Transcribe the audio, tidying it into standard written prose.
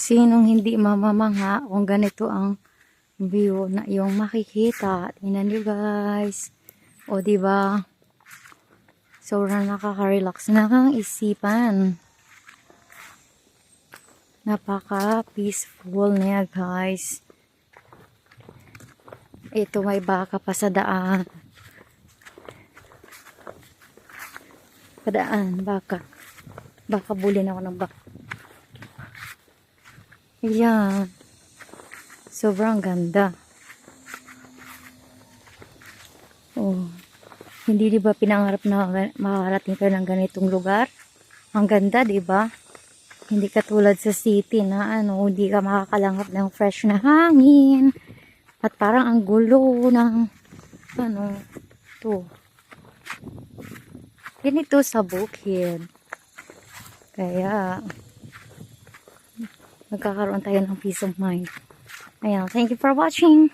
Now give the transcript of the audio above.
Sinong hindi mamamangha kung ganito ang view na yung makikita. Tingnan nyo guys. O diba? Sobrang nakaka-relax na ang isipan. Napaka-peaceful niya guys. Ito may baka pa sa daan. Padaan, baka. Baka bulin ako ng baka. Ayan. Sobrang ganda. Oh. Hindi di ba pinangarap na makakarating ka ng ganitong lugar? Ang ganda, di ba? Hindi katulad sa city na hindi ka makakalanghap ng fresh na hangin. At parang ang gulo ng to. Ganito sa bukid. Kaya magkakaroon tayo ng peace of mind. Ayan, thank you for watching.